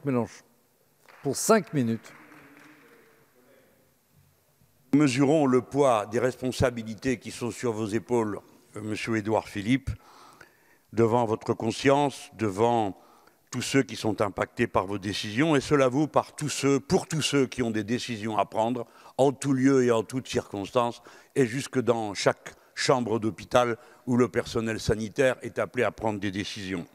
Mélenchon, pour 5 minutes. Nous mesurons le poids des responsabilités qui sont sur vos épaules, Monsieur Édouard Philippe, devant votre conscience, devant tous ceux qui sont impactés par vos décisions, et cela vaut pour tous ceux qui ont des décisions à prendre, en tout lieu et en toutes circonstances, et jusque dans chaque chambre d'hôpital où le personnel sanitaire est appelé à prendre des décisions.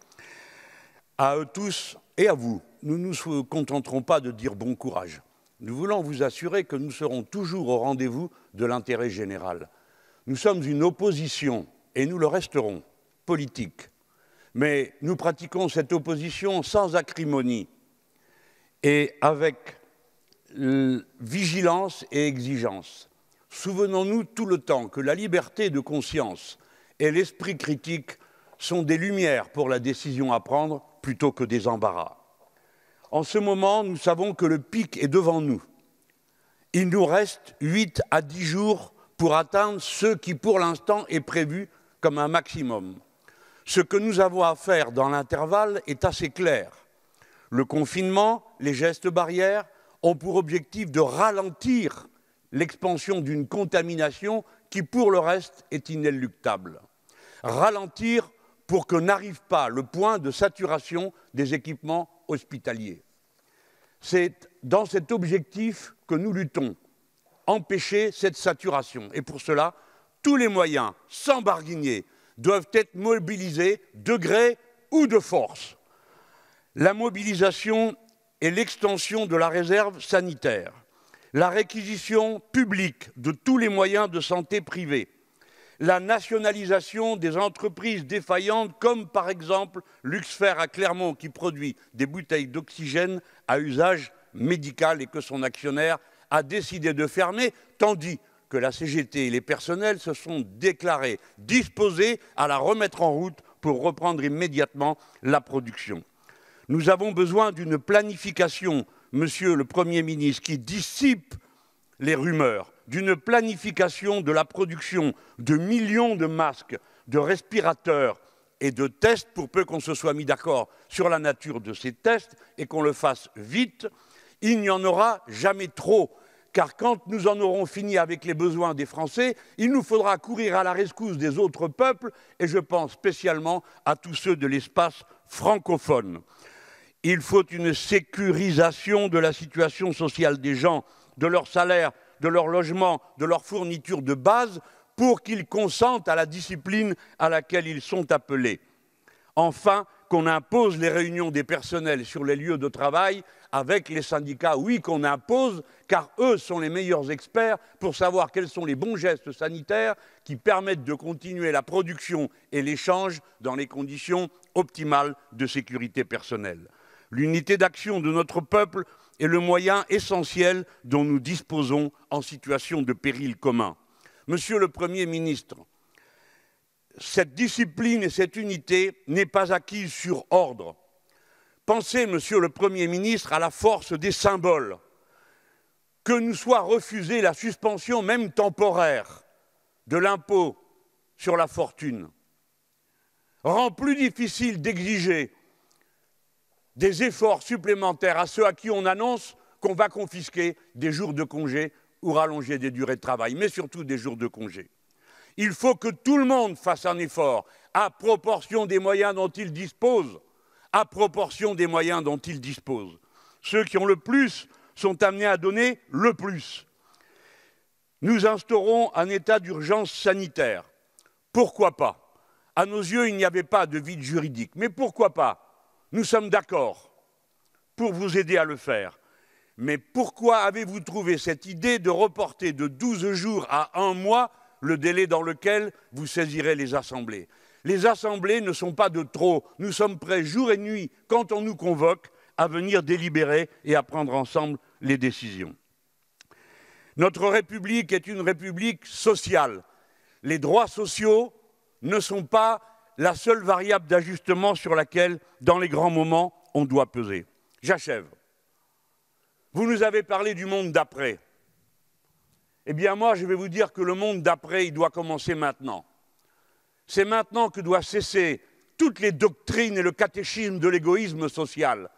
À eux tous et à vous, nous ne nous contenterons pas de dire bon courage. Nous voulons vous assurer que nous serons toujours au rendez-vous de l'intérêt général. Nous sommes une opposition, et nous le resterons, politique. Mais nous pratiquons cette opposition sans acrimonie et avec vigilance et exigence. Souvenons-nous tout le temps que la liberté de conscience et l'esprit critique sont des lumières pour la décision à prendre plutôt que des embarras. En ce moment, nous savons que le pic est devant nous. Il nous reste 8 à 10 jours pour atteindre ce qui, pour l'instant, est prévu comme un maximum. Ce que nous avons à faire dans l'intervalle est assez clair. Le confinement, les gestes barrières ont pour objectif de ralentir l'expansion d'une contamination qui, pour le reste, est inéluctable. Ralentir pour que n'arrive pas le point de saturation des équipements hospitaliers. C'est dans cet objectif que nous luttons, empêcher cette saturation. Et pour cela, tous les moyens, sans barguigner, doivent être mobilisés de gré ou de force. La mobilisation et l'extension de la réserve sanitaire, la réquisition publique de tous les moyens de santé privés, la nationalisation des entreprises défaillantes, comme par exemple Luxfer à Clermont, qui produit des bouteilles d'oxygène à usage médical et que son actionnaire a décidé de fermer, tandis que la CGT et les personnels se sont déclarés disposés à la remettre en route pour reprendre immédiatement la production. Nous avons besoin d'une planification, Monsieur le Premier ministre, qui dissipe les rumeurs, d'une planification de la production de millions de masques, de respirateurs et de tests, pour peu qu'on se soit mis d'accord sur la nature de ces tests et qu'on le fasse vite. Il n'y en aura jamais trop, car quand nous en aurons fini avec les besoins des Français, il nous faudra courir à la rescousse des autres peuples, et je pense spécialement à tous ceux de l'espace francophone. Il faut une sécurisation de la situation sociale des gens, de leur salaire, de leur logement, de leur fourniture de base, pour qu'ils consentent à la discipline à laquelle ils sont appelés. Enfin, qu'on impose les réunions des personnels sur les lieux de travail avec les syndicats, oui, qu'on impose, car eux sont les meilleurs experts pour savoir quels sont les bons gestes sanitaires qui permettent de continuer la production et l'échange dans les conditions optimales de sécurité personnelle. L'unité d'action de notre peuple est le moyen essentiel dont nous disposons en situation de péril commun. Monsieur le Premier ministre, cette discipline et cette unité n'est pas acquise sur ordre. Pensez, Monsieur le Premier ministre, à la force des symboles. Que nous soit refusée la suspension, même temporaire, de l'impôt sur la fortune, rend plus difficile d'exiger des efforts supplémentaires à ceux à qui on annonce qu'on va confisquer des jours de congé ou rallonger des durées de travail, mais surtout des jours de congé. Il faut que tout le monde fasse un effort à proportion des moyens dont il dispose, à proportion des moyens dont il dispose. Ceux qui ont le plus sont amenés à donner le plus. Nous instaurons un état d'urgence sanitaire. Pourquoi pas? À nos yeux, il n'y avait pas de vide juridique, mais pourquoi pas? Nous sommes d'accord pour vous aider à le faire. Mais pourquoi avez-vous trouvé cette idée de reporter de 12 jours à 1 mois le délai dans lequel vous saisirez les assemblées? Les assemblées ne sont pas de trop. Nous sommes prêts jour et nuit, quand on nous convoque, à venir délibérer et à prendre ensemble les décisions. Notre République est une République sociale. Les droits sociaux ne sont pas la seule variable d'ajustement sur laquelle, dans les grands moments, on doit peser. J'achève. Vous nous avez parlé du monde d'après. Eh bien, moi, je vais vous dire que le monde d'après, il doit commencer maintenant. C'est maintenant que doivent cesser toutes les doctrines et le catéchisme de l'égoïsme social.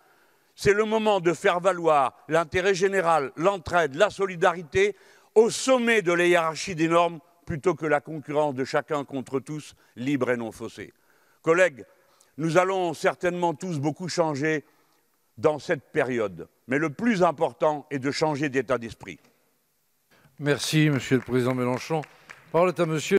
C'est le moment de faire valoir l'intérêt général, l'entraide, la solidarité au sommet de la hiérarchie des normes plutôt que la concurrence de chacun contre tous, libre et non faussée. Collègues, nous allons certainement tous beaucoup changer dans cette période, mais le plus important est de changer d'état d'esprit. Merci, Monsieur le Président Mélenchon. La parole est à Monsieur